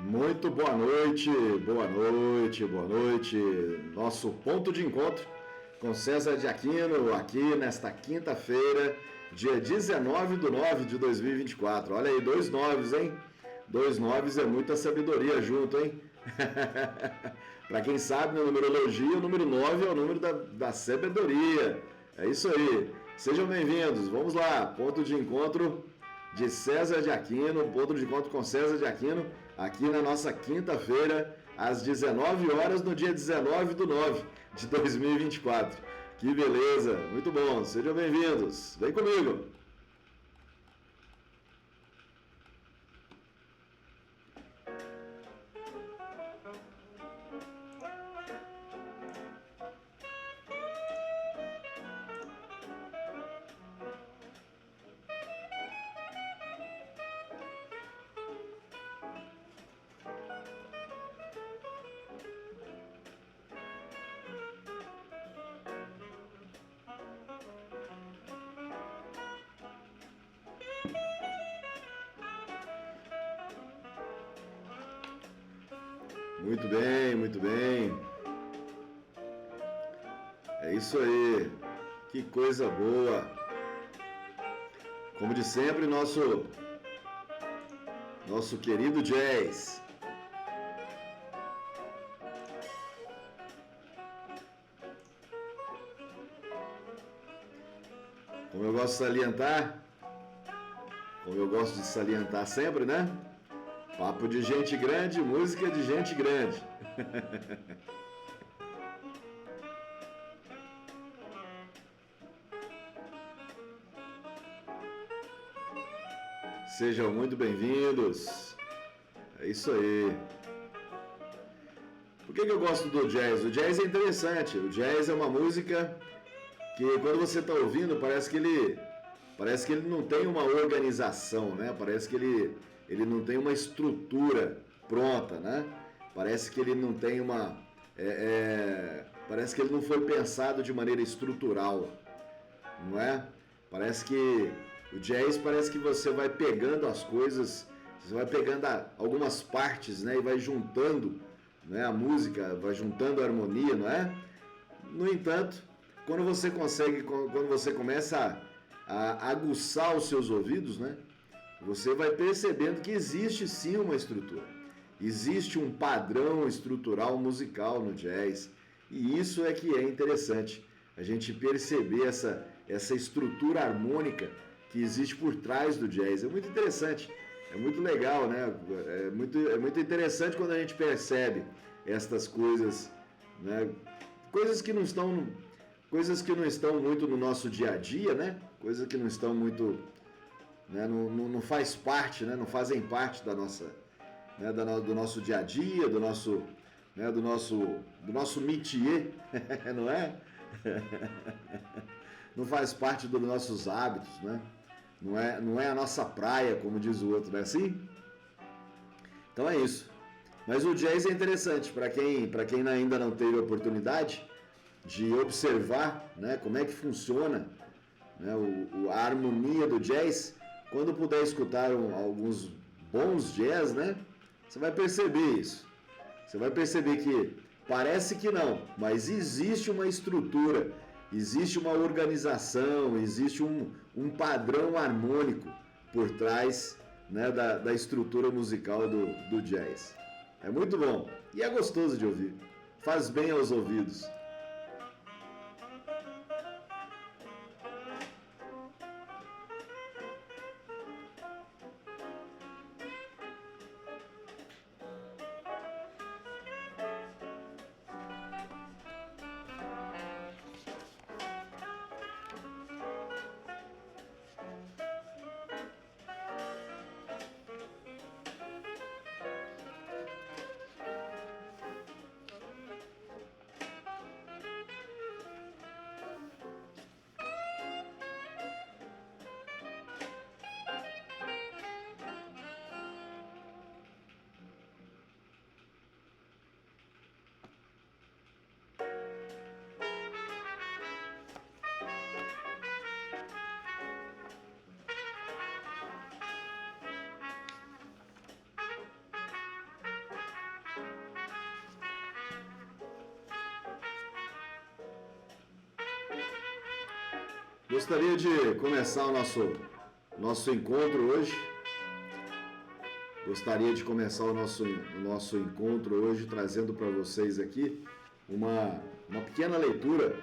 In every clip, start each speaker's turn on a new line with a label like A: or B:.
A: Muito boa noite, boa noite, boa noite. Nosso ponto de encontro com César de Aquino aqui nesta quinta-feira, dia 19/9 de 2024. Olha aí, dois noves, hein? Dois noves é muita sabedoria junto, hein? Para quem sabe, na numerologia, o número 9 é o número da sabedoria. É isso aí. Sejam bem-vindos. Vamos lá, ponto de encontro de César de Aquino, ponto de encontro com César de Aquino, aqui na nossa quinta-feira, às 19 horas, no dia 19/9 de 2024. Que beleza, muito bom, sejam bem-vindos, vem comigo. Muito bem, muito bem. É isso aí. Que coisa boa. Como de sempre, nosso querido jazz. Como eu gosto de salientar sempre, né? Papo de gente grande, música de gente grande. Sejam muito bem-vindos. É isso aí. Por que eu gosto do jazz? O jazz é interessante. O jazz é uma música que quando você está ouvindo parece que ele não tem uma organização, né? Parece que ele não tem uma estrutura pronta, né? Parece que ele não tem parece que ele não foi pensado de maneira estrutural, não é? Parece que o jazz parece que você vai pegando as coisas, você vai pegando algumas partes, né? E vai juntando, né? A música, vai juntando a harmonia, não é? No entanto, quando você começa a aguçar os seus ouvidos, né? Você vai percebendo que existe sim uma estrutura. Existe um padrão estrutural musical no jazz. E isso é que é interessante. A gente perceber essa estrutura harmônica que existe por trás do jazz. É muito interessante. É muito legal, né? É muito interessante quando a gente percebe estas coisas, né? Coisas que não estão muito no nosso dia a dia, né? Coisas que não estão muito, né? Não faz parte, né? Não fazem parte da nossa, né? Do nosso dia a dia, do nosso, né? do nosso métier, não é? Não faz parte dos nossos hábitos, né? Não é a nossa praia, como diz o outro, não é assim? Então é isso. Mas o jazz é interessante para quem ainda não teve a oportunidade de observar, né, como é que funciona, né, a harmonia do jazz. Quando puder escutar alguns bons jazz, né, você vai perceber isso. Você vai perceber que parece que não, mas existe uma estrutura, existe uma organização, existe um padrão harmônico por trás, né, da estrutura musical do jazz. É muito bom e é gostoso de ouvir, faz bem aos ouvidos. Gostaria de começar o nosso encontro hoje. Gostaria de começar o nosso encontro hoje trazendo para vocês aqui uma pequena leitura,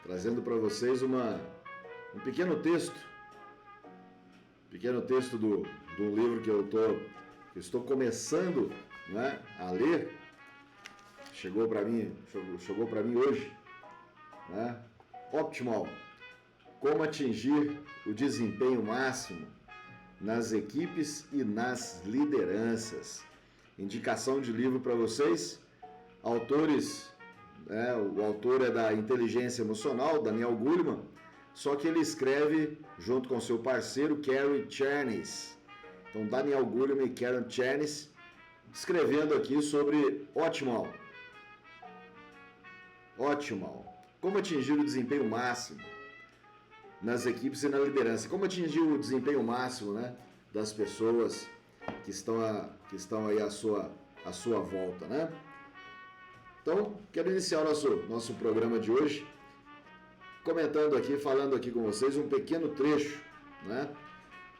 A: trazendo para vocês um pequeno texto do livro que eu estou começando, né, a ler. Chegou para mim hoje, né? Optimal. Como atingir o desempenho máximo nas equipes e nas lideranças. Indicação de livro para vocês. Autores, né, o autor é da Inteligência Emocional, Daniel Goleman, só que ele escreve junto com seu parceiro, Gary Chernes. Então, Daniel Goleman e Gary Chernes escrevendo aqui sobre Optimal. Como atingir o desempenho máximo nas equipes e na liderança. Como atingir o desempenho máximo, né, das pessoas que estão aí à sua volta, né? Então, quero iniciar o nosso programa de hoje falando aqui com vocês um pequeno trecho, né,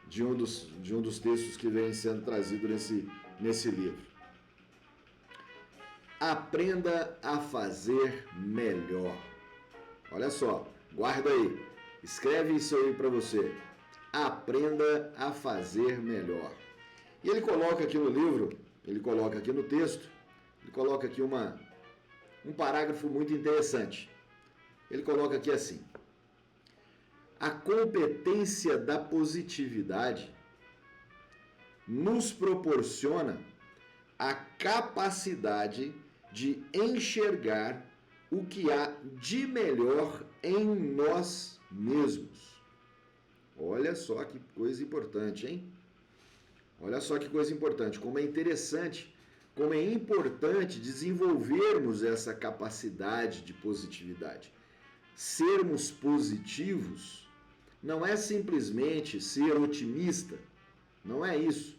A: de um dos textos que vem sendo trazido nesse livro. Aprenda a fazer melhor. Olha só, guarda aí. Escreve isso aí para você. Aprenda a fazer melhor. E ele coloca aqui no livro, ele coloca aqui no texto, ele coloca aqui um parágrafo muito interessante. Ele coloca aqui assim: a competência da positividade nos proporciona a capacidade de enxergar o que há de melhor em nós mesmos. Olha só que coisa importante, hein? Olha só que coisa importante, como é interessante, como é importante desenvolvermos essa capacidade de positividade. Sermos positivos não é simplesmente ser otimista, não é isso.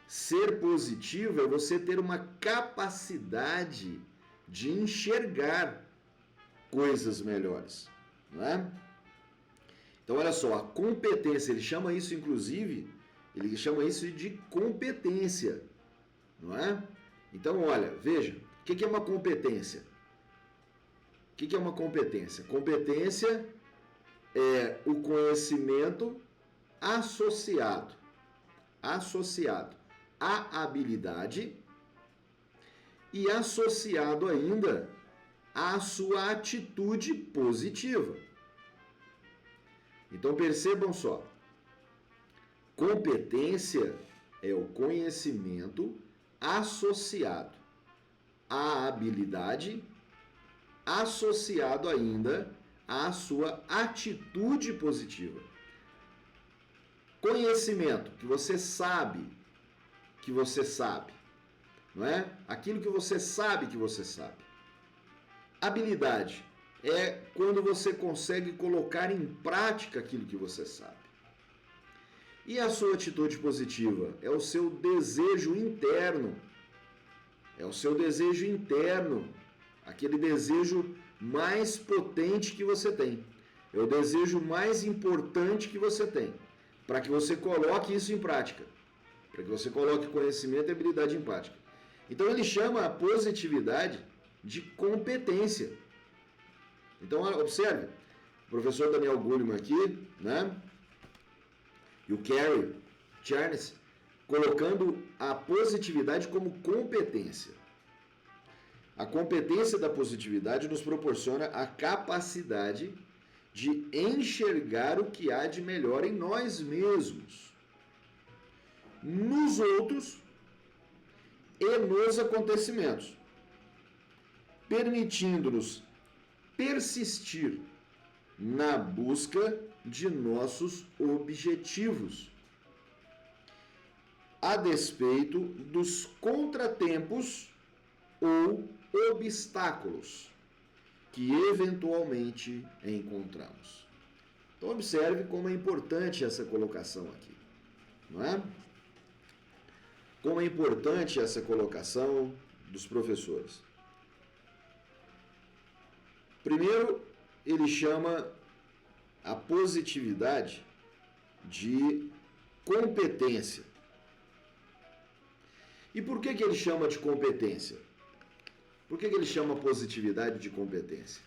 A: Ser positivo é você ter uma capacidade de enxergar coisas melhores, não é? Então, olha só, a competência, ele chama isso de competência, não é? Então, olha, veja, o que é uma competência? O que é uma competência? Competência é o conhecimento associado à habilidade e associado ainda à sua atitude positiva. Então percebam só, competência é o conhecimento associado à habilidade, associado ainda à sua atitude positiva. Conhecimento, que você sabe, não é? Aquilo que você sabe que você sabe. Habilidade é quando você consegue colocar em prática aquilo que você sabe. E a sua atitude positiva é o seu desejo interno. É o seu desejo interno, aquele desejo mais potente que você tem. É o desejo mais importante que você tem, para que você coloque isso em prática. Para que você coloque conhecimento e habilidade em prática. Então ele chama a positividade de competência. Então observe, o professor Daniel Goleman aqui, né? E o Gary Chernes colocando a positividade como competência. A competência da positividade nos proporciona a capacidade de enxergar o que há de melhor em nós mesmos, nos outros e nos acontecimentos, permitindo-nos persistir na busca de nossos objetivos, a despeito dos contratempos ou obstáculos que eventualmente encontramos. Então observe como é importante essa colocação aqui, não é? Como é importante essa colocação dos professores. Primeiro, ele chama a positividade de competência. E por que ele chama de competência? Por que ele chama positividade de competência?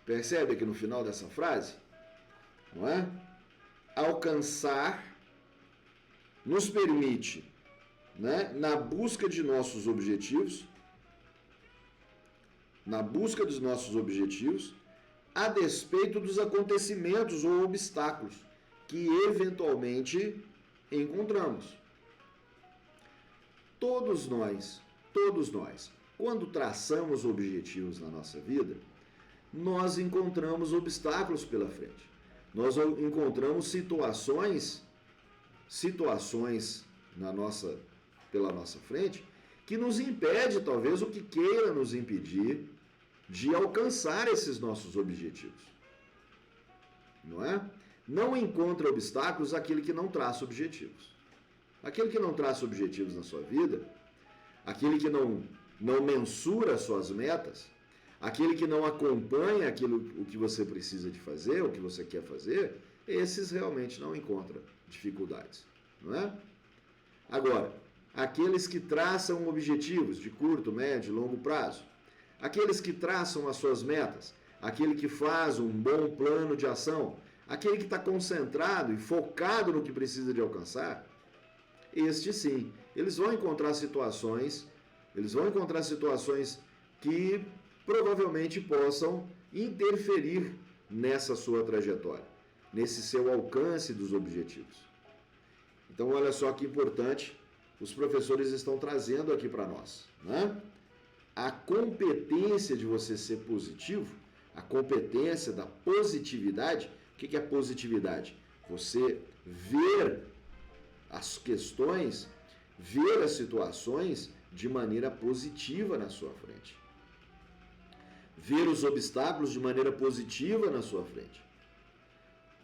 A: Percebe aqui no final dessa frase? Não é? Alcançar nos permite, né, na busca de nossos objetivos, a despeito dos acontecimentos ou obstáculos que eventualmente encontramos. Todos nós, quando traçamos objetivos na nossa vida, nós encontramos obstáculos pela frente. Nós encontramos situações pela nossa frente que nos impede, talvez, o que queira nos impedir de alcançar esses nossos objetivos. Não é? Não encontra obstáculos aquele que não traça objetivos. Aquele que não traça objetivos na sua vida, aquele que não mensura suas metas, aquele que não acompanha o que você precisa de fazer, o que você quer fazer, esses realmente não encontram dificuldades, não é? Agora, aqueles que traçam objetivos de curto, médio e longo prazo, aqueles que traçam as suas metas, aquele que faz um bom plano de ação, aquele que está concentrado e focado no que precisa de alcançar, estes sim, eles vão encontrar situações que provavelmente possam interferir nessa sua trajetória, nesse seu alcance dos objetivos. Então, olha só que importante os professores estão trazendo aqui para nós, né? A competência de você ser positivo, a competência da positividade. O que é positividade? Você ver as questões, ver as situações de maneira positiva na sua frente. Ver os obstáculos de maneira positiva na sua frente.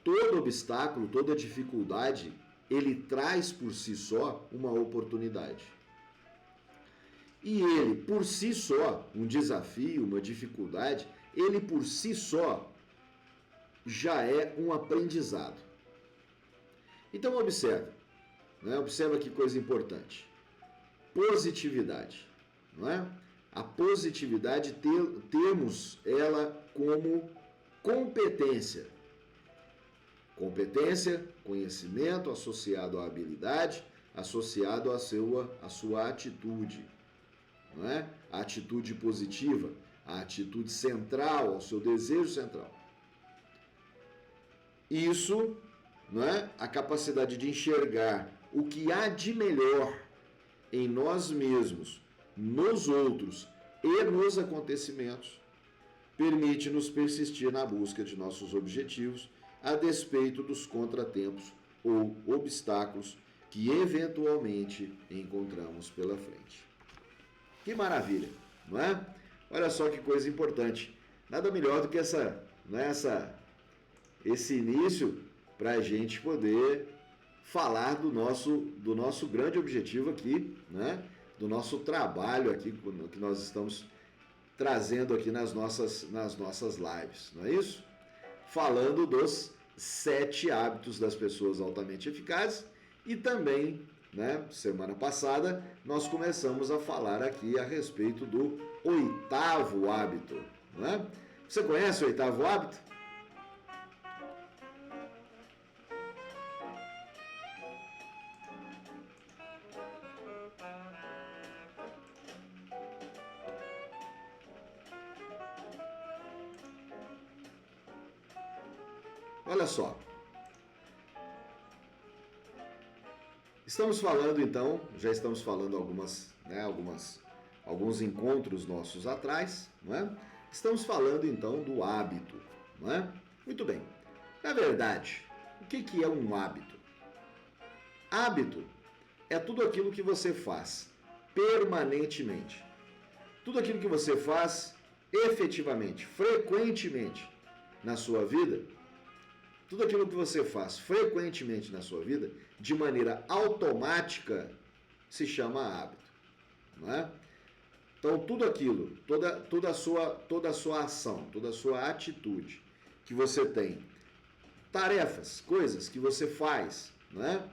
A: Todo obstáculo, toda dificuldade, ele traz por si só uma oportunidade. E ele, por si só, um desafio, uma dificuldade, ele por si só já é um aprendizado. Então observa, né? Observa que coisa importante. Positividade, não é? A positividade temos ela como competência. Competência, conhecimento associado à habilidade, associado à sua atitude, não é? A atitude positiva, a atitude central, ao seu desejo central. Isso, não é? A capacidade de enxergar o que há de melhor em nós mesmos, nos outros e nos acontecimentos, permite-nos persistir na busca de nossos objetivos, a despeito dos contratempos ou obstáculos que eventualmente encontramos pela frente. Que maravilha, não é? Olha só que coisa importante. Nada melhor do que esse início para a gente poder falar do nosso grande objetivo aqui, né? Do nosso trabalho aqui que nós estamos trazendo aqui nas nossas lives, não é isso? Falando dos 7 hábitos das pessoas altamente eficazes e também, né, semana passada, nós começamos a falar aqui a respeito do 8º hábito, não é? Você conhece o 8º hábito? Olha só. Estamos falando então, já estamos falando alguns encontros nossos atrás, não é? Estamos falando então do hábito, não é? Muito bem. Na verdade, o que é um hábito? Hábito é tudo aquilo que você faz permanentemente. Tudo aquilo que você faz efetivamente, frequentemente na sua vida. Tudo aquilo que você faz frequentemente na sua vida, de maneira automática, se chama hábito, não é? Então, tudo aquilo, toda a sua ação, toda a sua atitude que você tem tarefas, coisas que você faz, né?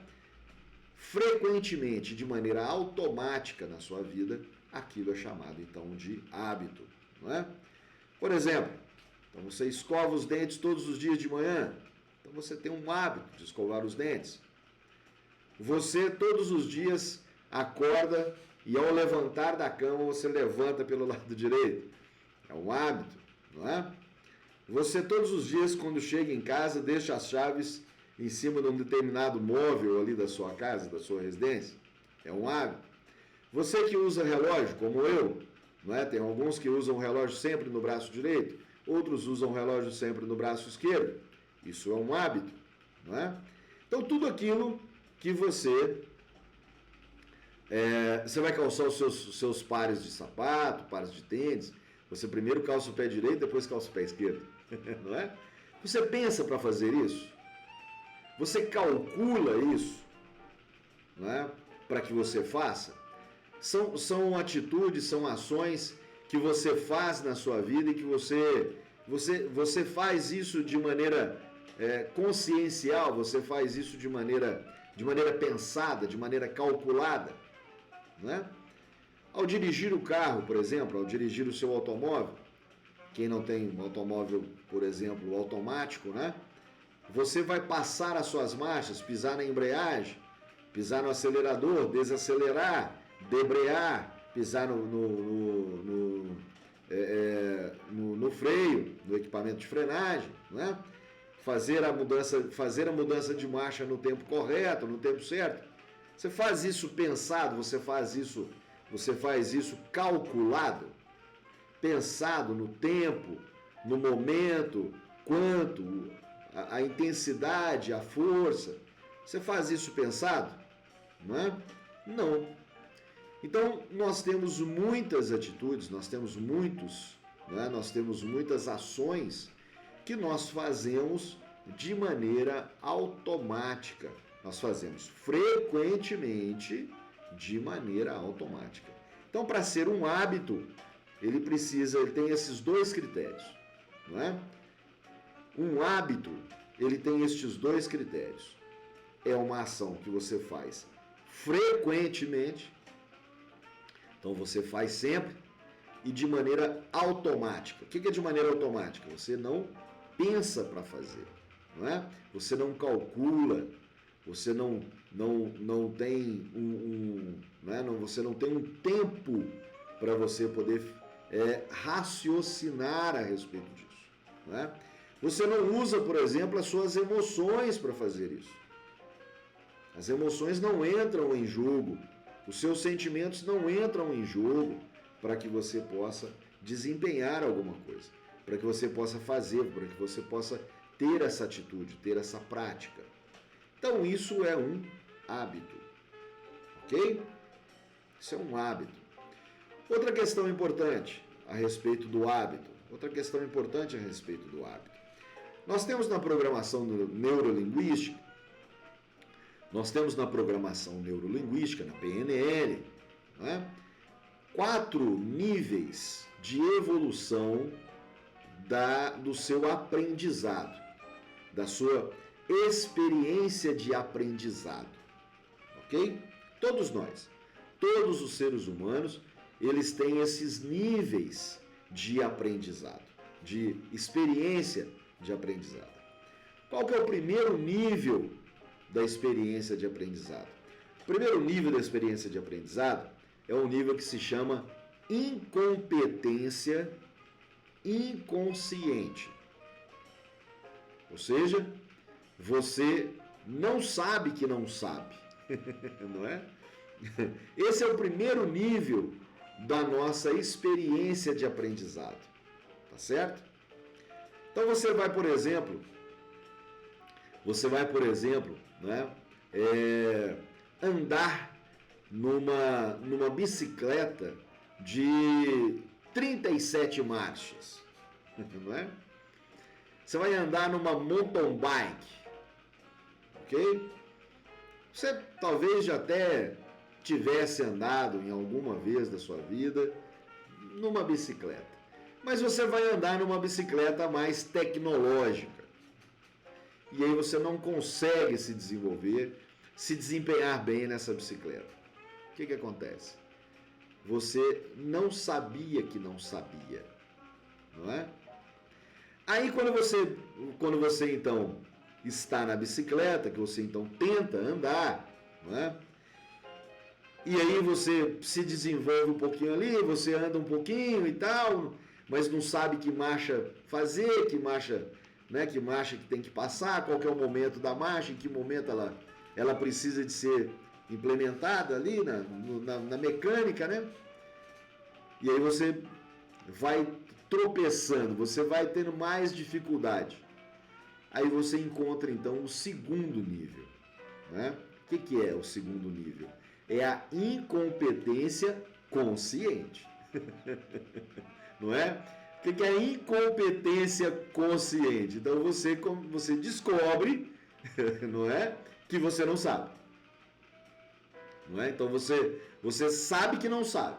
A: Frequentemente, de maneira automática na sua vida, aquilo é chamado então de hábito, não é? Por exemplo, então você escova os dentes todos os dias de manhã, então você tem um hábito de escovar os dentes. Você todos os dias acorda e ao levantar da cama você levanta pelo lado direito, é um hábito, não é? Você todos os dias quando chega em casa deixa as chaves em cima de um determinado móvel ali da sua casa, da sua residência, é um hábito. Você que usa relógio, como eu, não é? Tem alguns que usam o relógio sempre no braço direito, outros usam o relógio sempre no braço esquerdo. Isso é um hábito, não é? Então, tudo aquilo que você vai calçar os seus pares de sapato, pares de tênis, você primeiro calça o pé direito, depois calça o pé esquerdo, não é? Você pensa para fazer isso? Você calcula isso, não é? Para que você faça? São atitudes, são ações que você faz na sua vida e que você faz isso de maneira consciencial, você faz isso de maneira pensada, de maneira calculada, né? Ao dirigir o carro, por exemplo, ao dirigir o seu automóvel, quem não tem um automóvel, por exemplo, automático, né? Você vai passar as suas marchas, pisar na embreagem, pisar no acelerador, desacelerar, debrear, pisar no freio, no equipamento de frenagem, né? Fazer a mudança de marcha no tempo correto, no tempo certo. Você faz isso pensado, você faz isso calculado, pensado no tempo, no momento, quanto, a intensidade, a força. Você faz isso pensado? Não é? Não. Então, nós temos muitas atitudes, nós temos muitas ações que nós fazemos de maneira automática. Nós fazemos frequentemente de maneira automática. Então, para ser um hábito, ele tem esses dois critérios, não é? Um hábito, ele tem estes dois critérios. É uma ação que você faz frequentemente, então você faz sempre e de maneira automática. O que é de maneira automática? Você não pensa para fazer, não é? Você não calcula, você não tem você não tem um tempo para você poder raciocinar a respeito disso, não é? Você não usa, por exemplo, as suas emoções para fazer isso. As emoções não entram em jogo, os seus sentimentos não entram em jogo para que você possa desempenhar alguma coisa, para que você possa fazer, para que você possa ter essa atitude, ter essa prática. Então isso é um hábito, ok? Isso é um hábito. Outra questão importante a respeito do hábito. Nós temos na programação neurolinguística, na PNL, né, 4 níveis de evolução do seu aprendizado, da sua experiência de aprendizado, ok? Todos nós, todos os seres humanos, eles têm esses níveis de aprendizado, de experiência de aprendizado. Qual que é o primeiro nível da experiência de aprendizado? O primeiro nível da experiência de aprendizado é um nível que se chama incompetência inconsciente. Ou seja, você não sabe que não sabe, não é? Esse é o primeiro nível da nossa experiência de aprendizado, tá certo? Então você vai, por exemplo, né, andar numa bicicleta de 37 marchas, não é? Você vai andar numa mountain bike, ok? Você talvez já até tivesse andado em alguma vez da sua vida numa bicicleta, mas você vai andar numa bicicleta mais tecnológica. e aí você não consegue se desenvolver, se desempenhar bem nessa bicicleta. O que acontece? Você não sabia que não sabia, não é? Aí quando você então está na bicicleta, que você então tenta andar, não é? E aí você se desenvolve um pouquinho ali, você anda um pouquinho e tal, mas não sabe que marcha fazer, que marcha, né, que marcha que tem que passar, qual que é o momento da marcha, em que momento ela precisa de ser implementada ali na mecânica, né? E aí você vai tropeçando, você vai tendo mais dificuldade. Aí você encontra então o segundo nível, né? O que é o segundo nível? É a incompetência consciente. Não é? O que é incompetência consciente? Então você descobre, não é? Que você não sabe. Não é? Então você sabe que não sabe.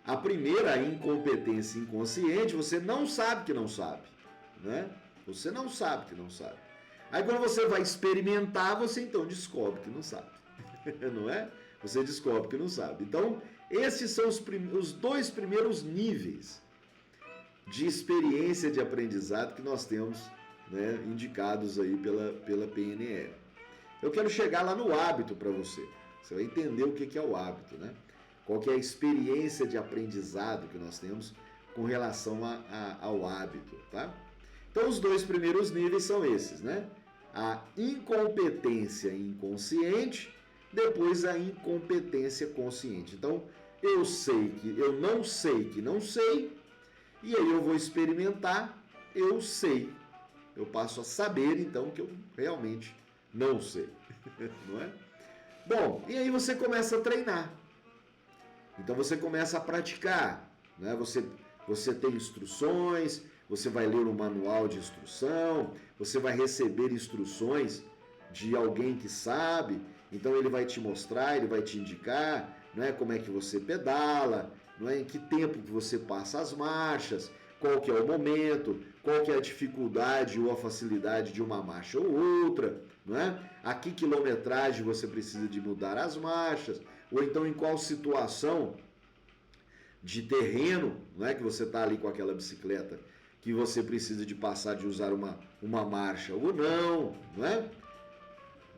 A: A primeira incompetência inconsciente, você não sabe que não sabe. Né? Você não sabe que não sabe. Aí quando você vai experimentar, você então descobre que não sabe. Não é? Você descobre que não sabe. Então, esses são os dois primeiros níveis de experiência de aprendizado que nós temos, né, indicados aí pela PNL. Eu quero chegar lá no hábito para você. Você vai entender o que é o hábito, né? Qual que é a experiência de aprendizado que nós temos com relação ao hábito, tá? Então, os dois primeiros níveis são esses, né? A incompetência inconsciente, depois a incompetência consciente. Então, eu não sei que não sei, e aí eu vou experimentar, eu sei. Eu passo a saber, então, que eu realmente não sei. Não é? Bom, e aí você começa a treinar. Então você começa a praticar, né? Você tem instruções, você vai ler um manual de instrução, você vai receber instruções de alguém que sabe, então ele vai te mostrar, ele vai te indicar, né, como é que você pedala, não é, em que tempo que você passa as marchas, qual que é o momento, qual que é a dificuldade ou a facilidade de uma marcha ou outra, não é? A que quilometragem você precisa de mudar as marchas, ou então em qual situação de terreno, não é, que você está ali com aquela bicicleta, que você precisa de passar de usar uma marcha ou não, não é?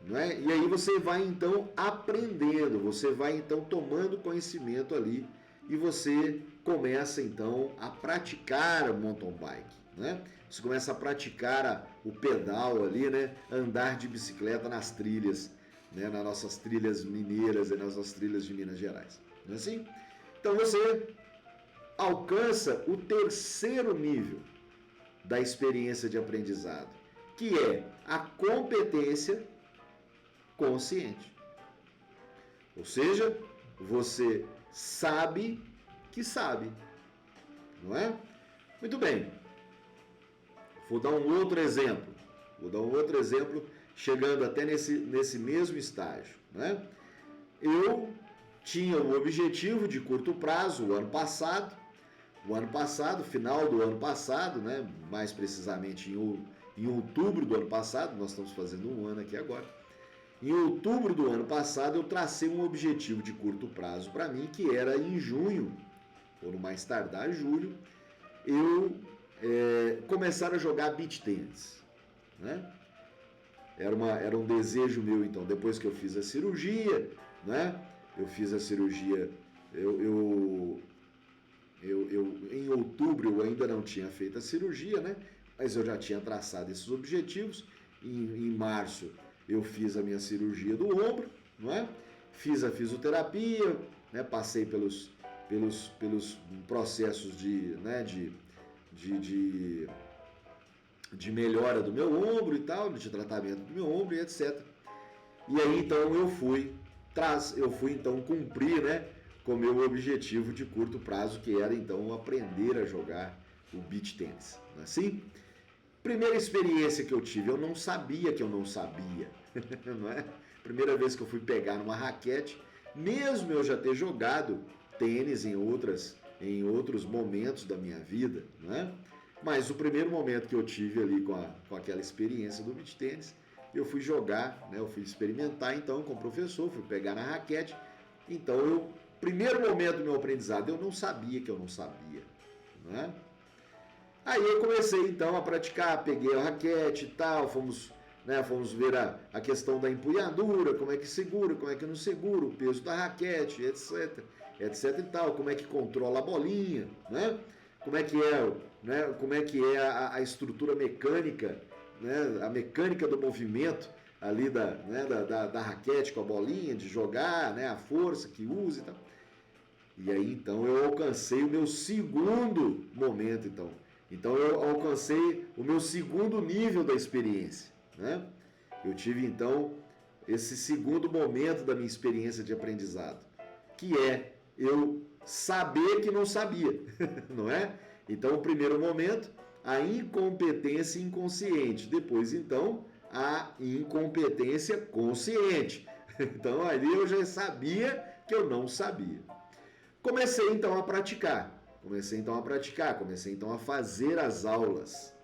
A: Não é? E aí você vai então aprendendo, você vai então tomando conhecimento ali e você começa então a praticar o mountain bike, né? Você começa a praticar o pedal ali, né? Andar de bicicleta nas trilhas, né? Nas nossas trilhas mineiras e nas nossas trilhas de Minas Gerais, não é assim? Então você alcança o terceiro nível da experiência de aprendizado, que é a competência consciente. Ou seja, você sabe que sabe, não é? Muito bem. Vou dar um outro exemplo. Chegando até nesse mesmo estágio, né? Eu tinha um objetivo de curto prazo o ano passado, final do ano passado, né? Mais precisamente em outubro do ano passado, nós estamos fazendo um ano aqui agora. Em outubro do ano passado, eu tracei um objetivo de curto prazo para mim, que era em junho, ou no mais tardar julho, eu começar a jogar beach tennis, né? Era um desejo meu, então, depois que eu fiz a cirurgia, né? Eu fiz a cirurgia, em outubro eu ainda não tinha feito a cirurgia, né? Mas eu já tinha traçado esses objetivos. Em março eu fiz a minha cirurgia do ombro, não é? Fiz a fisioterapia, né? Passei pelos processos de melhora do meu ombro e tal, de tratamento do meu ombro e etc. E aí então eu fui então cumprir, né, com o meu objetivo de curto prazo, que era então aprender a jogar o beach tennis, não é assim? Primeira experiência que eu tive, eu não sabia que eu não sabia, não é? Primeira vez que eu fui pegar numa raquete, mesmo eu já ter jogado tênis em outros momentos da minha vida, não é? Mas o primeiro momento que eu tive ali com aquela experiência do beach tênis eu fui jogar, né? Eu fui experimentar então com o professor, fui pegar na raquete. Então, primeiro momento do meu aprendizado, eu não sabia que eu não sabia, né? Aí eu comecei então a praticar, peguei a raquete e tal, fomos ver a questão da empunhadura, como é que segura, como é que não segura, o peso da raquete, etc e tal, como é que controla a bolinha, né? Como é que é, né? Como é que é a estrutura mecânica, né? A mecânica do movimento ali da raquete com a bolinha, de jogar, né? A força que usa e tal. E aí então eu alcancei o meu segundo momento, então eu alcancei o meu segundo nível da experiência, né? Eu tive então esse segundo momento da minha experiência de aprendizado, que é eu saber que não sabia, não é? Então, o primeiro momento, a incompetência inconsciente. Depois, então, a incompetência consciente. Então, ali eu já sabia que eu não sabia. Comecei, então, a praticar. Comecei, então, a fazer as aulas.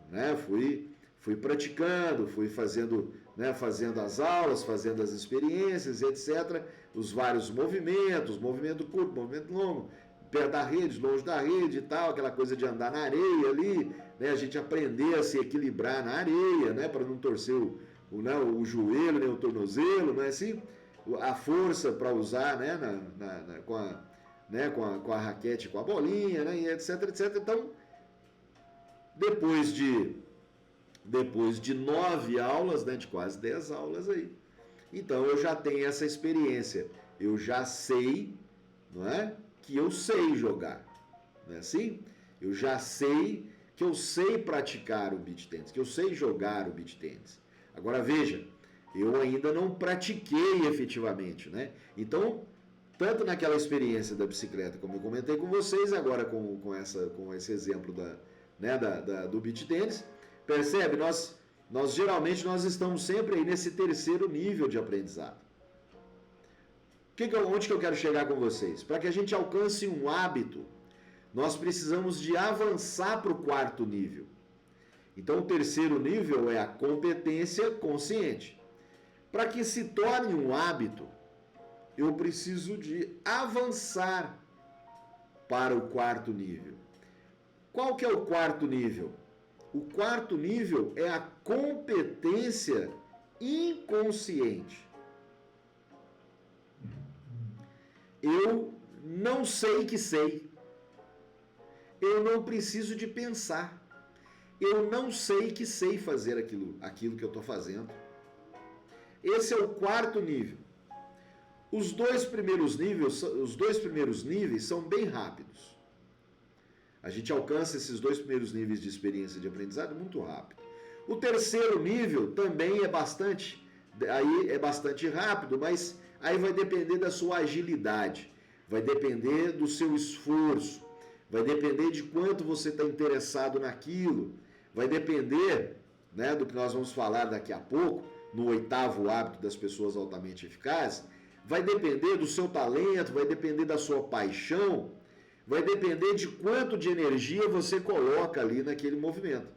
A: Né? Fui praticando, fui fazendo, né, fazendo as aulas, fazendo as experiências, etc. Os vários movimentos, movimento curto, movimento longo, perto da rede, longe da rede e tal, aquela coisa de andar na areia ali, né, a gente aprender a se equilibrar na areia, né, para não torcer o joelho, nem o tornozelo, né, assim, a força para usar, né, com a raquete, com a bolinha, né, e etc, etc. Então, depois de 9 aulas, né, de quase 10 aulas aí, então eu já tenho essa experiência, eu já sei, não é, que eu sei jogar, não é assim? Eu já sei que eu sei praticar o beach tennis, que eu sei jogar o beach tennis. Agora veja, eu ainda não pratiquei efetivamente, né? Então, tanto naquela experiência da bicicleta, como eu comentei com vocês, agora com esse exemplo do beach tennis, percebe? Nós geralmente estamos sempre aí nesse terceiro nível de aprendizado. Onde que eu quero chegar com vocês? Para que a gente alcance um hábito, nós precisamos de avançar para o quarto nível. Então, o terceiro nível é a competência consciente. Para que se torne um hábito, eu preciso de avançar para o quarto nível. Qual que é o quarto nível? O quarto nível é a competência inconsciente. Eu não sei que sei. Eu não preciso de pensar. Eu não sei que sei fazer aquilo que eu estou fazendo. Esse é o quarto nível. Os dois primeiros níveis são bem rápidos. A gente alcança esses dois primeiros níveis de experiência de aprendizado muito rápido. O terceiro nível também é bastante rápido, mas aí vai depender da sua agilidade, vai depender do seu esforço, vai depender de quanto você está interessado naquilo, vai depender, né, do que nós vamos falar daqui a pouco, no 8º hábito das pessoas altamente eficazes, vai depender do seu talento, vai depender da sua paixão, vai depender de quanto de energia você coloca ali naquele movimento.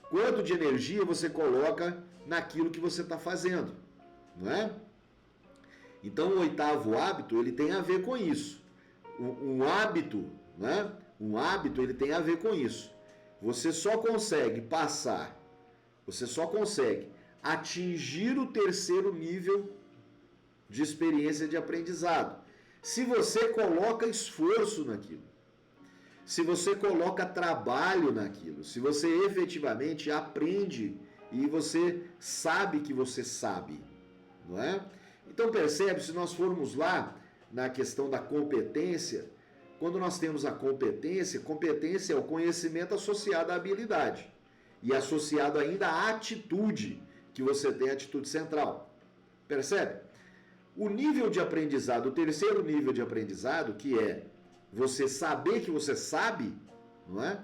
A: Quanto de energia você coloca naquilo que você está fazendo, não é? Então, o 8º hábito, ele tem a ver com isso. Um hábito, né? Um hábito, ele tem a ver com isso. Você só consegue atingir o terceiro nível de experiência de aprendizado se você coloca esforço naquilo, se você coloca trabalho naquilo, se você efetivamente aprende e você sabe que você sabe, não é? Então percebe, se nós formos lá na questão da competência, quando nós temos a competência é o conhecimento associado à habilidade e associado ainda à atitude, que você tem a atitude central. Percebe? O nível de aprendizado, o terceiro nível de aprendizado, que é você saber que você sabe, não é?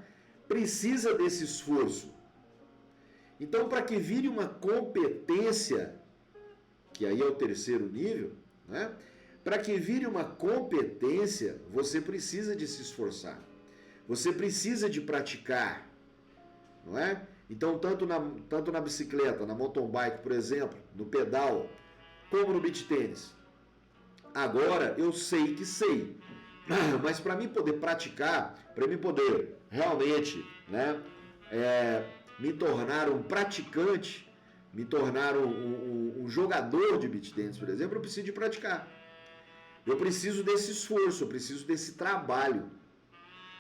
A: Precisa desse esforço. Então, para que vire uma competência, que aí é o terceiro nível, né? Para que vire uma competência, você precisa de se esforçar. Você precisa de praticar, não é? Então, tanto na bicicleta, na mountain bike, por exemplo, no pedal, como no beach tênis. Agora eu sei que sei, mas para mim poder praticar, para mim poder realmente, né, me tornar um praticante, me tornar um jogador de beach tênis, por exemplo, eu preciso de praticar. Eu preciso desse esforço, eu preciso desse trabalho.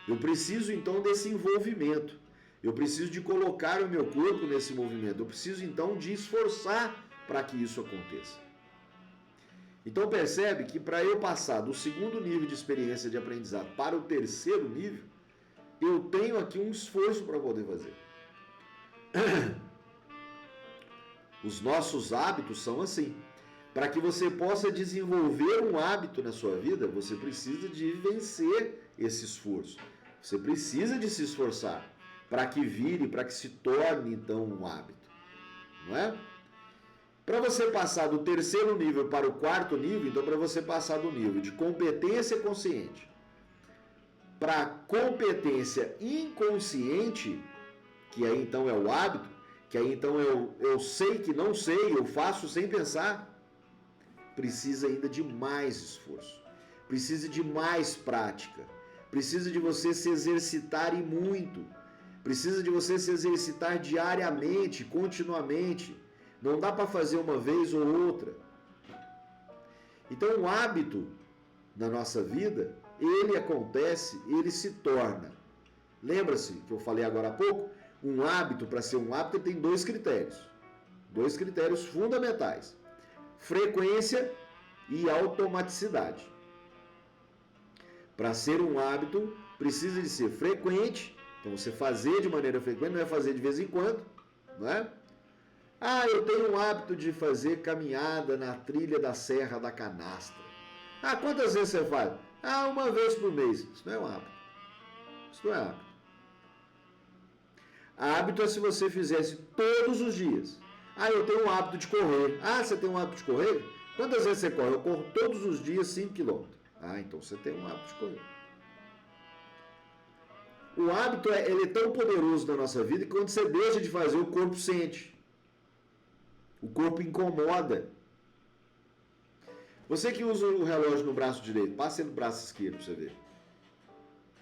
A: Eu preciso então desse envolvimento. Eu preciso de colocar o meu corpo nesse movimento. Eu preciso então de esforçar para que isso aconteça. Então percebe que para eu passar do segundo nível de experiência de aprendizado para o terceiro nível, eu tenho aqui um esforço para poder fazer. Os nossos hábitos são assim. Para que você possa desenvolver um hábito na sua vida, você precisa de vencer esse esforço. Você precisa de se esforçar para que vire, para que se torne então um hábito. Não é? Para você passar do terceiro nível para o quarto nível, então para você passar do nível de competência consciente para competência inconsciente, que aí então é o hábito, que aí então eu sei que não sei, eu faço sem pensar, precisa ainda de mais esforço, precisa de mais prática, precisa de você se exercitar e muito, precisa de você se exercitar diariamente, continuamente. Não dá para fazer uma vez ou outra. Então o hábito na nossa vida, ele acontece, ele se torna. Lembra-se que eu falei agora há pouco? Um hábito, para ser um hábito, tem dois critérios fundamentais: frequência e automaticidade. Para ser um hábito, precisa de ser frequente, então você fazer de maneira frequente, não é fazer de vez em quando, não é? Ah, eu tenho o hábito de fazer caminhada na trilha da Serra da Canastra. Ah, quantas vezes você faz? Ah, uma vez por mês. Isso não é um hábito. Isso não é hábito. Hábito é se você fizesse todos os dias. Ah, eu tenho o hábito de correr. Ah, você tem um hábito de correr? Quantas vezes você corre? Eu corro todos os dias 5 km. Ah, então você tem um hábito de correr. O hábito ele é tão poderoso na nossa vida que quando você deixa de fazer, o corpo sente. O corpo incomoda. Você que usa o relógio no braço direito, passa ele no braço esquerdo para você ver.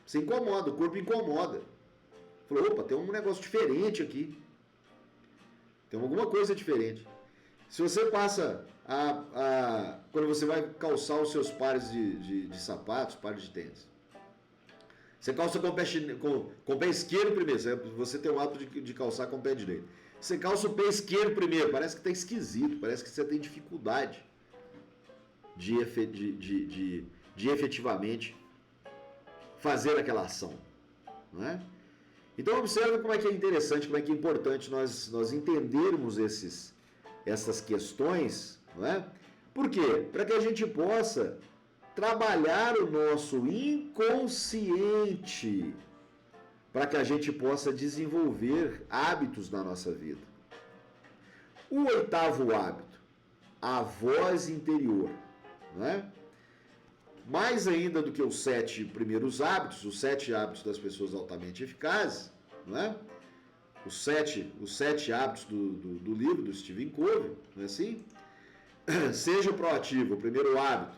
A: Você incomoda, o corpo incomoda. Falou, opa, tem um negócio diferente aqui. Tem alguma coisa diferente. Se você passa quando você vai calçar os seus pares de sapatos, pares de tênis, você calça com o pé esquerdo primeiro. Você tem o hábito de calçar com o pé direito. Você calça o pé esquerdo primeiro, parece que está esquisito, parece que você tem dificuldade de efetivamente fazer aquela ação, não é? Então observe como é que é interessante, como é que é importante nós entendermos essas questões, não é? Por quê? Para que a gente possa trabalhar o nosso inconsciente, para que a gente possa desenvolver hábitos na nossa vida. O oitavo hábito, a voz interior, não é? Mais ainda do que os 7 primeiros hábitos, os 7 hábitos das pessoas altamente eficazes, não é? Os sete hábitos do livro do Stephen Covey, não é assim? Seja proativo, o primeiro hábito.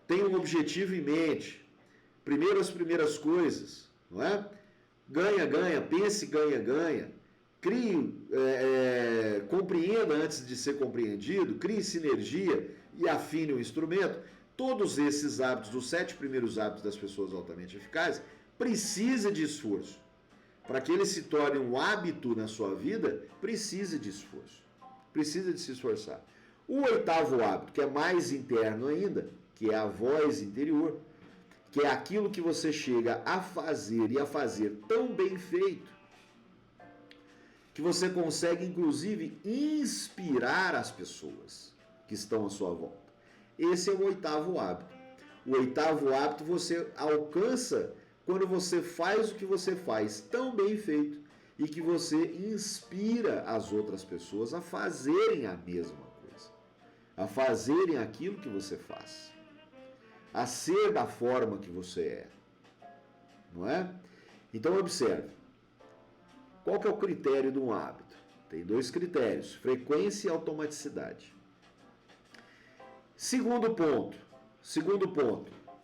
A: Tenha um objetivo em mente. Primeiro as primeiras coisas, não é? Ganha, ganha, pense, ganha, ganha. Crie, compreenda antes de ser compreendido, crie sinergia e afine o instrumento. Todos esses hábitos, os 7 primeiros hábitos das pessoas altamente eficazes, precisa de esforço. Para que ele se torne um hábito na sua vida, precisa de esforço. Precisa de se esforçar. O oitavo hábito, que é mais interno ainda, que é a voz interior, que é aquilo que você chega a fazer e a fazer tão bem feito, que você consegue, inclusive, inspirar as pessoas que estão à sua volta. Esse é o oitavo hábito. O oitavo hábito você alcança quando você faz o que você faz tão bem feito e que você inspira as outras pessoas a fazerem a mesma coisa, a fazerem aquilo que você faz, a ser da forma que você é, não é? Então observe, Qual que é o critério de um hábito? Tem 2 critérios, frequência e automaticidade. Segundo ponto,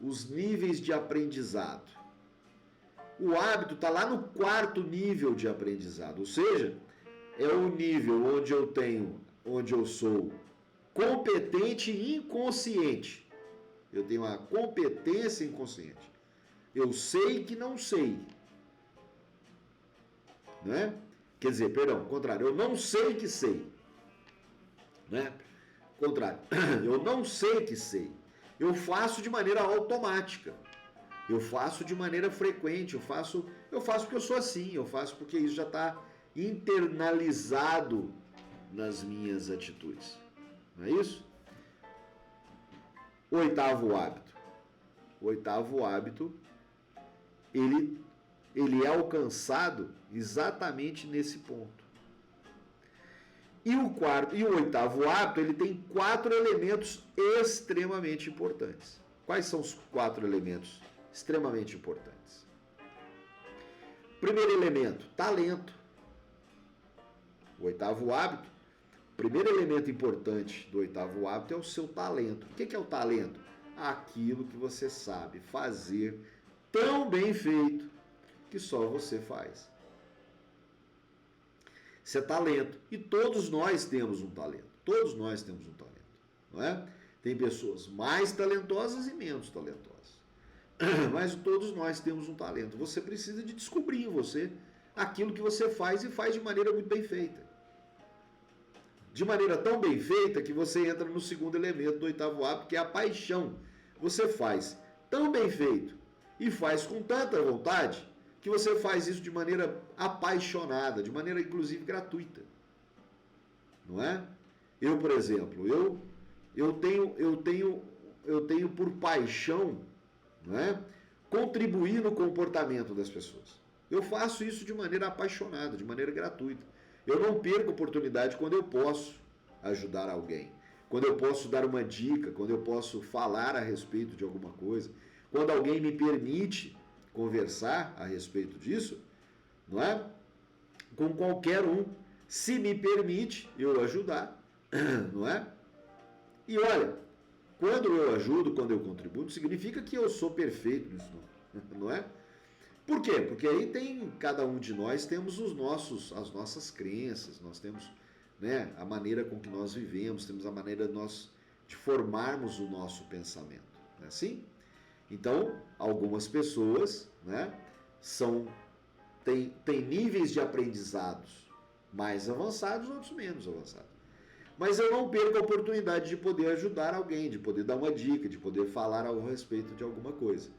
A: os níveis de aprendizado. O hábito está lá no 4º nível de aprendizado, ou seja, é o nível onde eu sou competente e inconsciente. Eu tenho uma competência inconsciente. Eu sei que não sei. Né? Quer dizer, perdão, contrário, eu não sei que sei. Né? Contrário, eu não sei que sei. Eu faço de maneira automática. Eu faço de maneira frequente. Eu faço porque eu sou assim. Eu faço porque isso já está internalizado nas minhas atitudes. Não é isso? O 8º hábito. O 8º hábito, ele é alcançado exatamente nesse ponto. E o 8º hábito, ele tem 4 elementos extremamente importantes. Quais são os 4 elementos extremamente importantes? Primeiro elemento, talento. O 8º hábito, o primeiro elemento importante do 8º hábito é o seu talento. O que é o talento? Aquilo que você sabe fazer tão bem feito que só você faz. Isso é talento. E todos nós temos um talento. Todos nós temos um talento. Não é? Tem pessoas mais talentosas e menos talentosas. Mas todos nós temos um talento. Você precisa de descobrir em você aquilo que você faz e faz de maneira muito bem feita. De maneira tão bem feita que você entra no segundo elemento do 8º hábito, que é a paixão. Você faz tão bem feito e faz com tanta vontade que você faz isso de maneira apaixonada, de maneira inclusive gratuita. Não é? Eu, por exemplo, eu tenho por paixão, não é, contribuir no comportamento das pessoas. Eu faço isso de maneira apaixonada, de maneira gratuita. Eu não perco oportunidade quando eu posso ajudar alguém, quando eu posso dar uma dica, quando eu posso falar a respeito de alguma coisa, quando alguém me permite conversar a respeito disso, não é? Com qualquer um, se me permite eu ajudar, não é? E olha, quando eu ajudo, quando eu contribuo, não significa que eu sou perfeito nisso, não é? Por quê? Porque aí cada um de nós temos as nossas crenças, nós temos, né, a maneira com que nós vivemos, temos a maneira de formarmos o nosso pensamento, não é assim? Então, algumas pessoas, né, têm níveis de aprendizados mais avançados, outros menos avançados. Mas eu não perco a oportunidade de poder ajudar alguém, de poder dar uma dica, de poder falar a respeito de alguma coisa.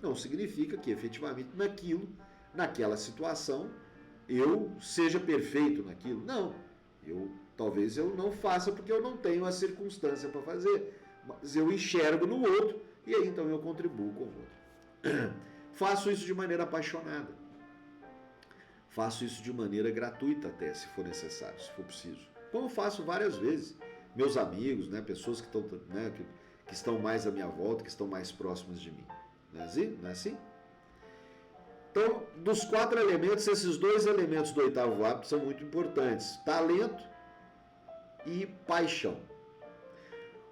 A: Não significa que efetivamente naquela situação, eu seja perfeito naquilo. Não, talvez eu não faça porque eu não tenho a circunstância para fazer, mas eu enxergo no outro e aí então eu contribuo com o outro. Faço isso de maneira apaixonada. Faço isso de maneira gratuita até, se for necessário, se for preciso. Como eu faço várias vezes. Meus amigos, né, pessoas que estão mais à minha volta, que estão mais próximas de mim. Não é assim? Não é assim? Então, dos 4 elementos, esses 2 elementos do 8º hábito são muito importantes. Talento e paixão.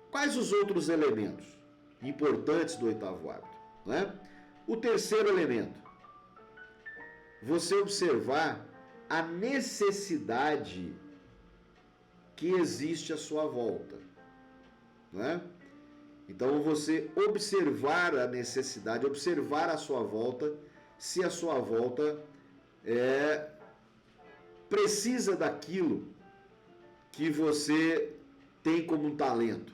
A: Quais os outros elementos importantes do 8º hábito? Né? O terceiro elemento. Você observar a necessidade que existe à sua volta. Né? Então, você observar a necessidade, observar a sua volta, se a sua volta precisa daquilo que você tem como um talento.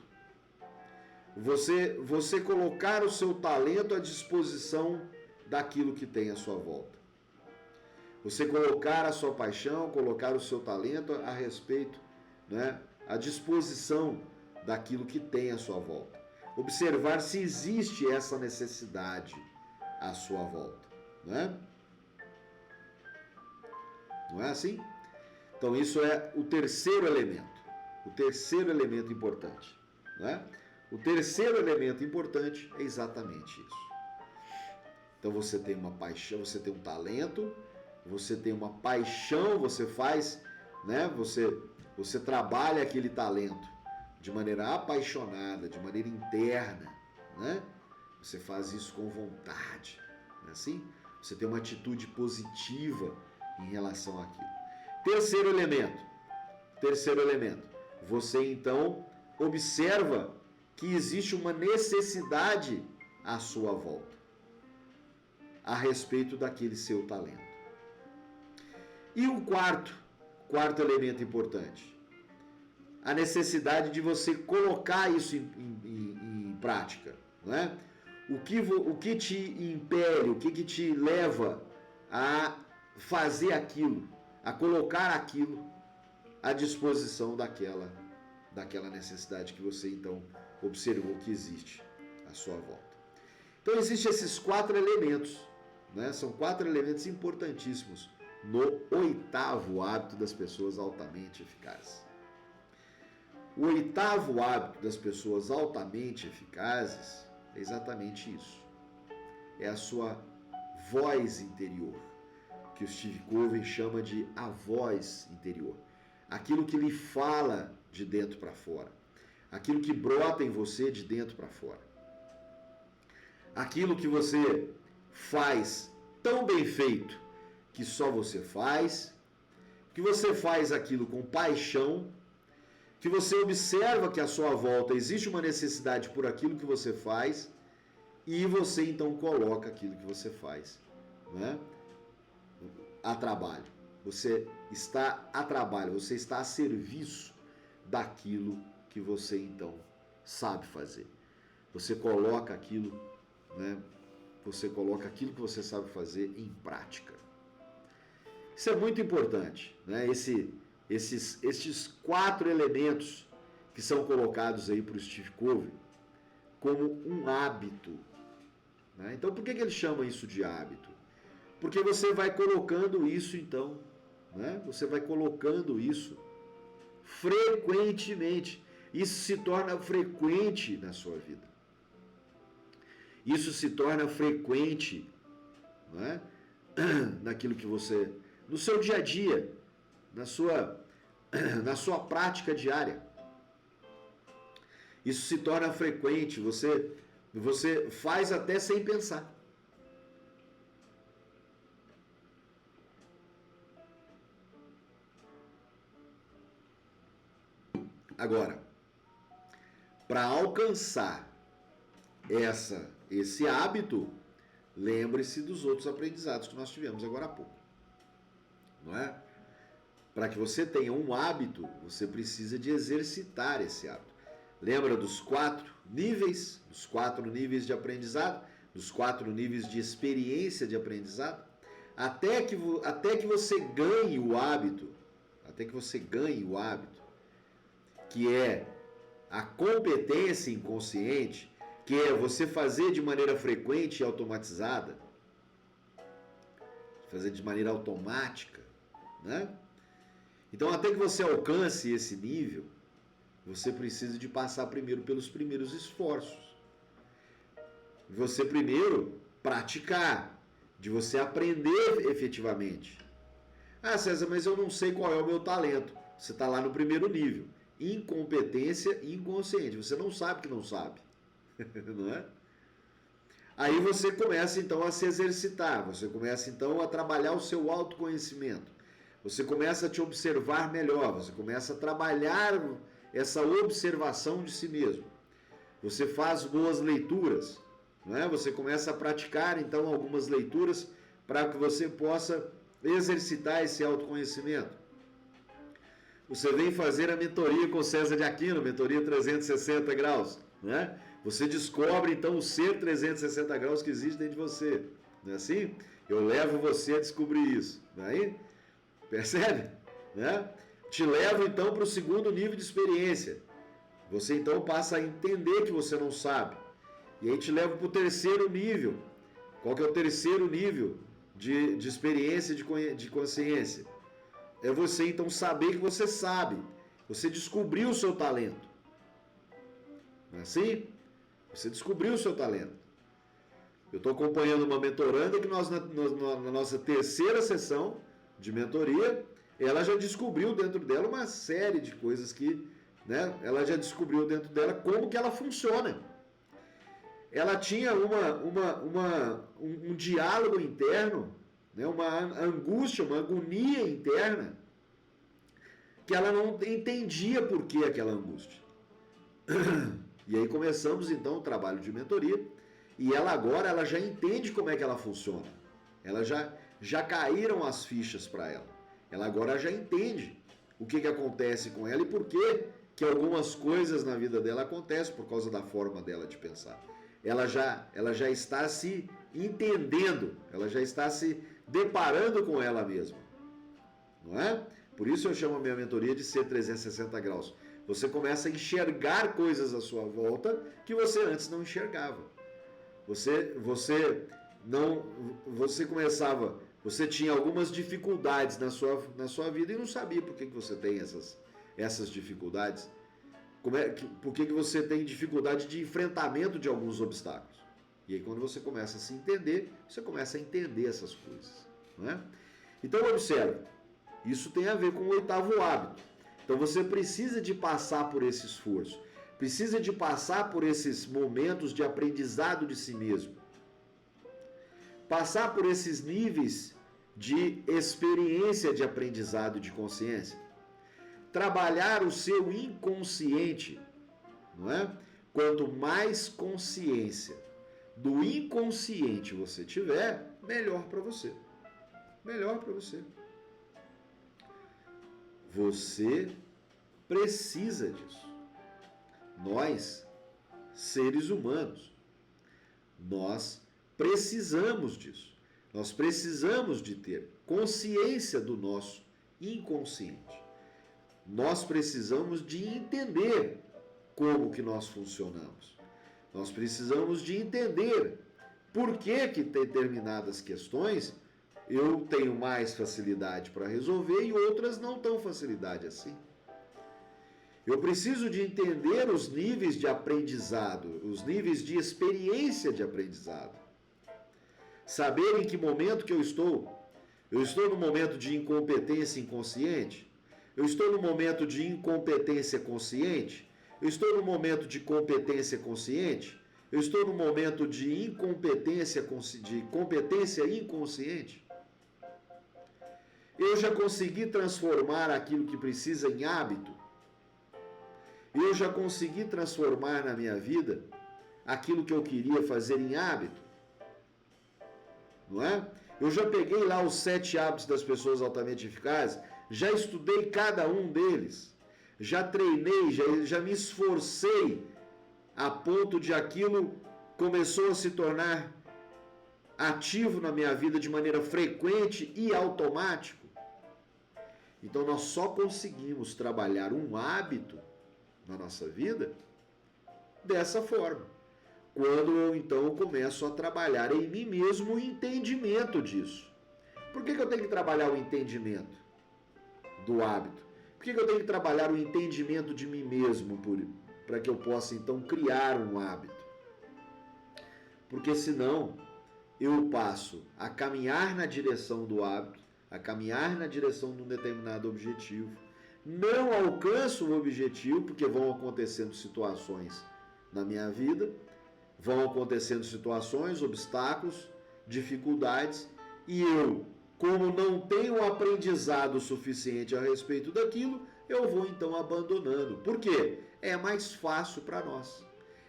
A: Você colocar o seu talento à disposição daquilo que tem à sua volta. Você colocar a sua paixão, colocar o seu talento a respeito, né, à disposição daquilo que tem à sua volta. Observar se existe essa necessidade à sua volta, né? Não é assim? Então isso é o terceiro elemento importante, né? O terceiro elemento importante é exatamente isso. Então você tem uma paixão, você tem um talento, você tem uma paixão, você faz, né? Você trabalha aquele talento de maneira apaixonada, de maneira interna, né? Você faz isso com vontade, não é assim? Você tem uma atitude positiva em relação àquilo. Terceiro elemento, você então observa que existe uma necessidade à sua volta a respeito daquele seu talento. E o quarto elemento importante, a necessidade de você colocar isso em prática, não é? O que te impele, o que te leva a fazer aquilo, a colocar aquilo à disposição daquela necessidade que você então observou que existe à sua volta. Então existem esses 4 elementos, né? São 4 elementos importantíssimos no 8º hábito das pessoas altamente eficazes. O 8º hábito das pessoas altamente eficazes é exatamente isso. É a sua voz interior, que o Steve Covey chama de a voz interior. Aquilo que lhe fala de dentro para fora. Aquilo que brota em você de dentro para fora. Aquilo que você faz tão bem feito que só você faz, que você faz aquilo com paixão, que você observa que à sua volta existe uma necessidade por aquilo que você faz e você então coloca aquilo que você faz, né, a trabalho. Você está a trabalho, você está a serviço daquilo que você então sabe fazer. Você coloca aquilo, né, você coloca aquilo que você sabe fazer em prática. Isso é muito importante, né? Estes 4 elementos que são colocados aí para o Steve Covey como um hábito, né? Então, por que ele chama isso de hábito? Porque você vai colocando isso, então, né? Você vai colocando isso frequentemente. Isso se torna frequente na sua vida. Isso se torna frequente, né? Naquilo que você... no seu dia a dia, na sua prática diária. Isso se torna frequente, você faz até sem pensar. Agora, para alcançar esse hábito, lembre-se dos outros aprendizados que nós tivemos agora há pouco. Não é? Para que você tenha um hábito, você precisa de exercitar esse hábito. Lembra dos 4 níveis? Dos 4 níveis de aprendizado? Dos 4 níveis de experiência de aprendizado? Até que você ganhe o hábito, que é a competência inconsciente, que é você fazer de maneira frequente e automatizada, fazer de maneira automática, né? Então, até que você alcance esse nível, você precisa de passar primeiro pelos primeiros esforços. Você primeiro praticar, de você aprender efetivamente. Ah, César, mas eu não sei qual é o meu talento. Você está lá no primeiro nível. Incompetência inconsciente. Você não sabe que não sabe. Não é? Aí você começa então a se exercitar. Você começa então a trabalhar o seu autoconhecimento. Você começa a te observar melhor. Você começa a trabalhar essa observação de si mesmo. Você faz boas leituras. Não é? Você começa a praticar então algumas leituras para que você possa exercitar esse autoconhecimento. Você vem fazer a mentoria com César de Aquino, mentoria 360 graus, né? Você descobre então o ser 360 graus que existe dentro de você, não é assim? Eu levo você a descobrir isso, não é? Percebe? Né? Te levo então para o segundo nível de experiência. Você então passa a entender que você não sabe. E aí te levo para o terceiro nível. Qual que é o terceiro nível de experiência, de consciência? É você então saber que você sabe. Você descobriu o seu talento. Não é assim? Você descobriu o seu talento. Eu estou acompanhando uma mentoranda que nós, na nossa terceira sessão de mentoria, ela já descobriu dentro dela uma série de coisas que, né, ela já descobriu dentro dela como que ela funciona. Ela tinha um diálogo interno, né, uma angústia, uma agonia interna, que ela não entendia por que aquela angústia. E aí começamos então o trabalho de mentoria, e ela agora já entende como é que ela funciona. Ela já caíram as fichas para ela. Ela agora já entende o que acontece com ela e por que algumas coisas na vida dela acontecem por causa da forma dela de pensar. Ela já está se entendendo, ela já está se deparando com ela mesma. Não é? Por isso eu chamo a minha mentoria de ser 360 graus. Você começa a enxergar coisas à sua volta que você antes não enxergava. Você tinha algumas dificuldades na sua vida e não sabia por que você tem essas dificuldades. Por que você tem dificuldade de enfrentamento de alguns obstáculos? E aí quando você começa a se entender, você começa a entender essas coisas. Não é? Então observe, isso tem a ver com o 8º hábito. Então você precisa de passar por esse esforço, precisa de passar por esses momentos de aprendizado de si mesmo. Passar por esses níveis de experiência de aprendizado de consciência. Trabalhar o seu inconsciente, não é? Quanto mais consciência do inconsciente você tiver, melhor para você. Melhor para você. Você precisa disso. Nós, seres humanos, nós precisamos disso. Nós precisamos de ter consciência do nosso inconsciente. Nós precisamos de entender como que nós funcionamos. Nós precisamos de entender por que determinadas questões eu tenho mais facilidade para resolver e outras não tão facilidade assim. Eu preciso de entender os níveis de aprendizado, os níveis de experiência de aprendizado. Saber em que momento que eu estou. Eu estou no momento de incompetência inconsciente? Eu estou no momento de incompetência consciente? Eu estou no momento de competência consciente? Eu estou no momento de competência inconsciente? Eu já consegui transformar aquilo que precisa em hábito? Eu já consegui transformar na minha vida aquilo que eu queria fazer em hábito? Não é? Eu já peguei lá os 7 hábitos das pessoas altamente eficazes, já estudei cada um deles, já treinei, já me esforcei a ponto de aquilo começou a se tornar ativo na minha vida de maneira frequente e automático. Então nós só conseguimos trabalhar um hábito na nossa vida dessa forma. Quando eu então começo a trabalhar em mim mesmo o entendimento disso. Por que eu tenho que trabalhar o entendimento do hábito? Por que eu tenho que trabalhar o entendimento de mim mesmo para que eu possa então criar um hábito? Porque senão eu passo a caminhar na direção do hábito, a caminhar na direção de um determinado objetivo, não alcanço o objetivo porque vão acontecendo situações na minha vida, vão acontecendo situações, obstáculos, dificuldades, e eu, como não tenho aprendizado suficiente a respeito daquilo, eu vou então abandonando. Por quê? É mais fácil para nós.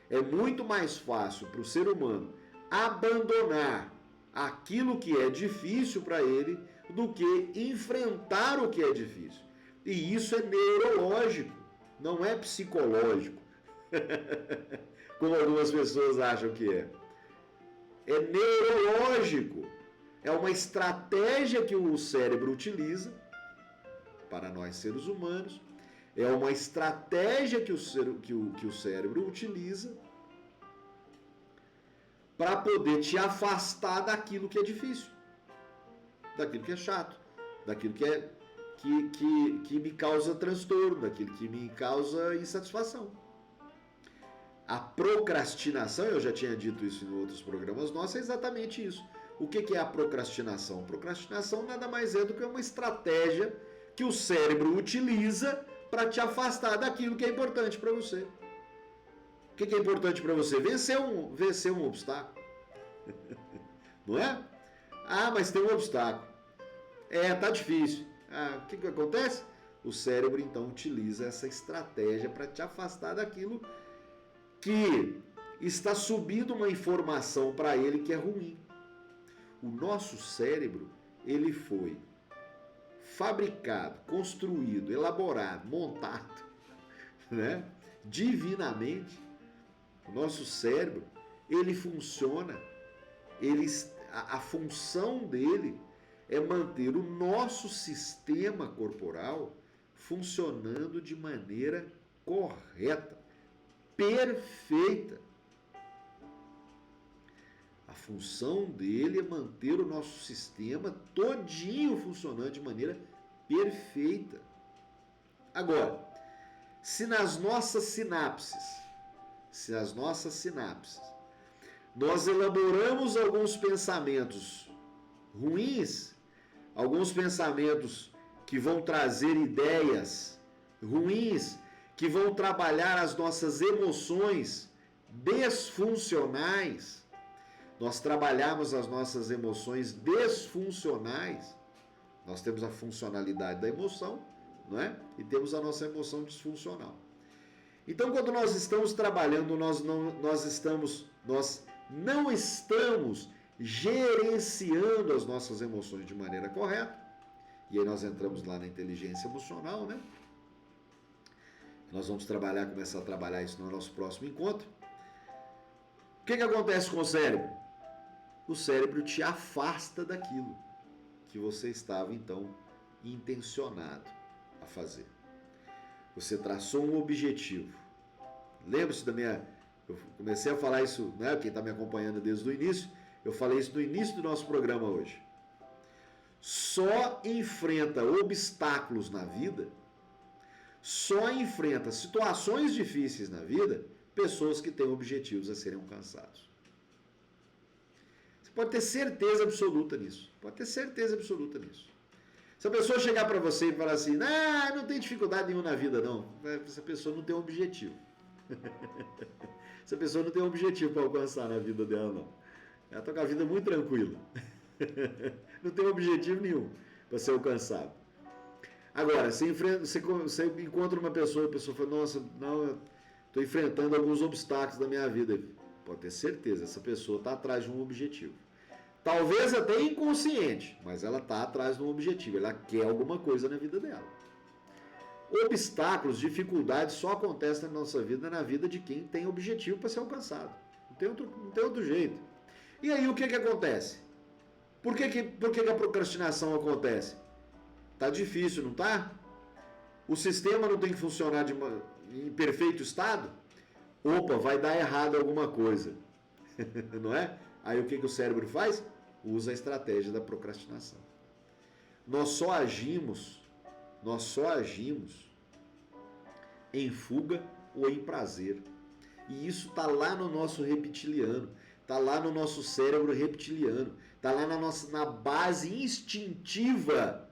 A: É muito mais fácil para o ser humano abandonar aquilo que é difícil para ele do que enfrentar o que é difícil. E isso é neurológico, não é psicológico. Como algumas pessoas acham que é. É neurológico. É uma estratégia que o cérebro utiliza para nós seres humanos. É uma estratégia que o cérebro utiliza para poder te afastar daquilo que é difícil, daquilo que é chato, daquilo que me causa transtorno, daquilo que me causa insatisfação. A procrastinação, eu já tinha dito isso em outros programas nossos, é exatamente isso. O que é a procrastinação? Procrastinação nada mais é do que uma estratégia que o cérebro utiliza para te afastar daquilo que é importante para você. O que é importante para você? Vencer um obstáculo. Não é? Ah, mas tem um obstáculo. Tá difícil. O que acontece? O cérebro então utiliza essa estratégia para te afastar daquilo que está subindo uma informação para ele que é ruim. O nosso cérebro, ele foi fabricado, construído, elaborado, montado, né? Divinamente. O nosso cérebro, ele funciona, a função dele é manter o nosso sistema corporal funcionando de maneira correta, perfeita. A função dele é manter o nosso sistema todinho funcionando de maneira perfeita. Agora, se nas nossas sinapses, nós elaboramos alguns pensamentos ruins, alguns pensamentos que vão trazer ideias ruins, que vão trabalhar as nossas emoções disfuncionais. Nós trabalhamos as nossas emoções disfuncionais. Nós temos a funcionalidade da emoção, não é? E temos a nossa emoção disfuncional. Então, quando nós estamos trabalhando, nós não estamos gerenciando as nossas emoções de maneira correta. E aí nós entramos lá na inteligência emocional, né? Nós vamos começar a trabalhar isso no nosso próximo encontro. O que acontece com o cérebro? O cérebro te afasta daquilo que você estava, então, intencionado a fazer. Você traçou um objetivo. Lembre-se eu comecei a falar isso, né? Quem está me acompanhando desde o início, eu falei isso no início do nosso programa hoje. Só enfrenta obstáculos na vida, só enfrenta situações difíceis na vida, pessoas que têm objetivos a serem alcançados. Você pode ter certeza absoluta nisso. Se a pessoa chegar para você e falar assim, não tem dificuldade nenhuma na vida, não. Essa pessoa não tem um objetivo. Essa pessoa não tem um objetivo para alcançar na vida dela, não. Ela está com a vida muito tranquila. Não tem objetivo nenhum para ser alcançado. Agora, você encontra uma pessoa, a pessoa fala, nossa, não, estou enfrentando alguns obstáculos da minha vida. Pode ter certeza, essa pessoa está atrás de um objetivo. Talvez até inconsciente, mas ela está atrás de um objetivo, ela quer alguma coisa na vida dela. Obstáculos, dificuldades só acontecem na nossa vida, na vida de quem tem objetivo para ser alcançado. Não tem outro jeito. E aí o que acontece? Por que a procrastinação acontece? Tá difícil, não tá? O sistema não tem que funcionar em perfeito estado? Opa, vai dar errado alguma coisa. Não é? Aí o que o cérebro faz? Usa a estratégia da procrastinação. Nós só agimos em fuga ou em prazer. E isso está lá no nosso reptiliano, está lá no nosso cérebro reptiliano, está lá na base instintiva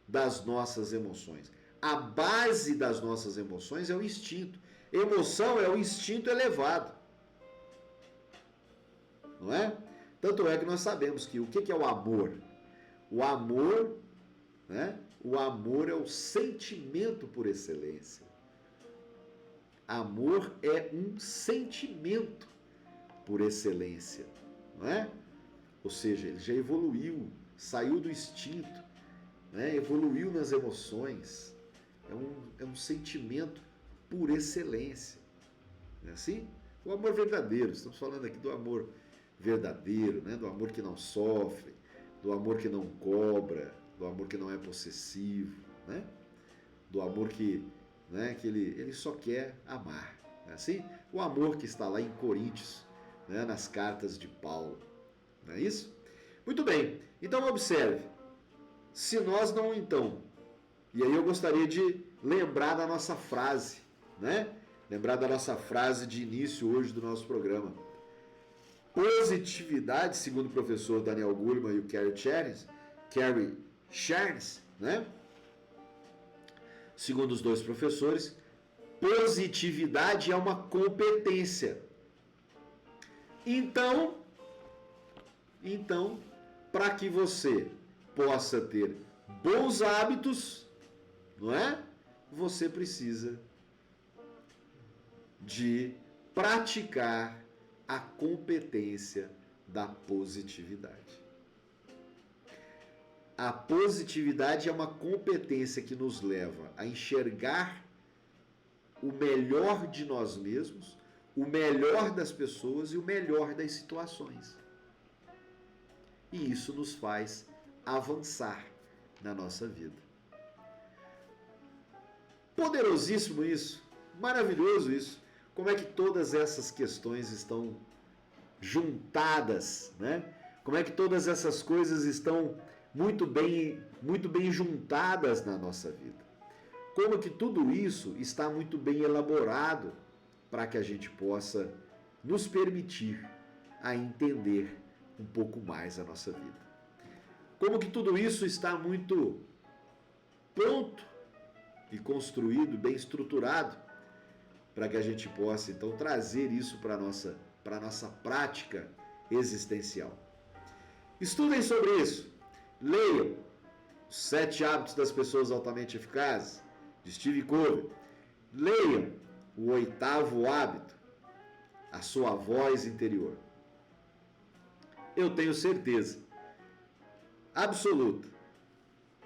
A: das nossas emoções. A base das nossas emoções é o instinto. Emoção é o instinto elevado. Não é? Tanto é que nós sabemos que o que é o amor? O amor, né? O amor é o sentimento por excelência. Amor é um sentimento por excelência, não é? Ou seja, ele já evoluiu, saiu do instinto, né? Evoluiu nas emoções. É um sentimento por excelência. Não é assim? O amor verdadeiro, estamos falando aqui do amor verdadeiro, né? Do amor que não sofre, do amor que não cobra, do amor que não é possessivo, né? Do amor que ele só quer amar. Não é assim? O amor que está lá em Coríntios, né? Nas cartas de Paulo. Não é isso? Muito bem. Então observe. Se nós não e aí eu gostaria de lembrar da nossa frase, né? lembrar da nossa frase de início hoje do nosso programa. Positividade, segundo o professor Daniel Goleman e o Carey Charles, né? Segundo os dois professores, positividade é uma competência. Então, para que você possa ter bons hábitos, não é? Você precisa de praticar a competência da positividade. A positividade é uma competência que nos leva a enxergar o melhor de nós mesmos, o melhor das pessoas e o melhor das situações. E isso nos faz avançar na nossa vida. Poderosíssimo isso, maravilhoso isso. Como é que todas essas questões estão juntadas, né? Como é que todas essas coisas estão muito bem juntadas na nossa vida. Como que tudo isso está muito bem elaborado para que a gente possa nos permitir a entender um pouco mais a nossa vida. Como que tudo isso está muito pronto e construído, bem estruturado, para que a gente possa então trazer isso para a nossa prática existencial. Estudem sobre isso. Leiam Os 7 Hábitos das Pessoas Altamente Eficazes, de Steve Covey. Leiam o 8º hábito, a sua voz interior. Eu tenho certeza absoluta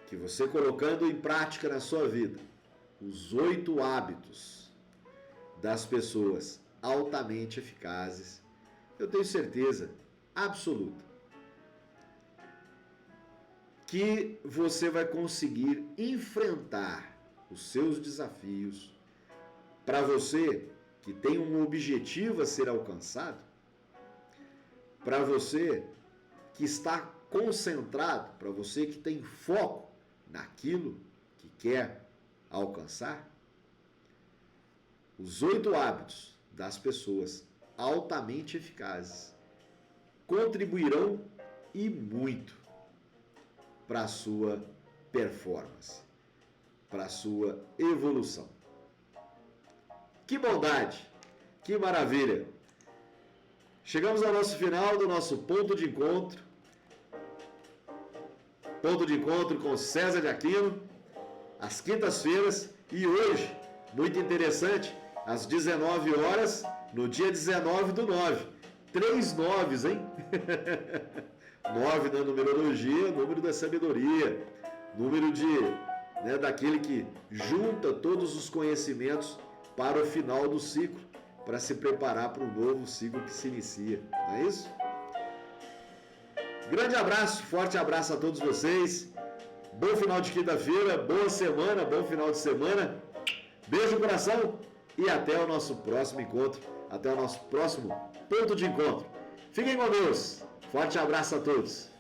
A: que você colocando em prática na sua vida os 8 hábitos das pessoas altamente eficazes, eu tenho certeza absoluta que você vai conseguir enfrentar os seus desafios. Para você que tem um objetivo a ser alcançado, para você que está concentrado, para você que tem foco naquilo que quer alcançar, os 8 hábitos das pessoas altamente eficazes contribuirão e muito para a sua performance, para a sua evolução. Que bondade, que maravilha! Chegamos ao nosso final do nosso ponto de encontro. Ponto de encontro com César de Aquino, às quintas-feiras, e hoje, muito interessante, às 19 horas, no dia 19/9. 3 noves, hein? 9 na numerologia, número da sabedoria, número daquele que junta todos os conhecimentos para o final do ciclo, para se preparar para um novo ciclo que se inicia, não é isso? Grande abraço, forte abraço a todos vocês, bom final de quinta-feira, boa semana, bom final de semana, beijo no coração e até o nosso próximo encontro, até o nosso próximo ponto de encontro. Fiquem com Deus, forte abraço a todos.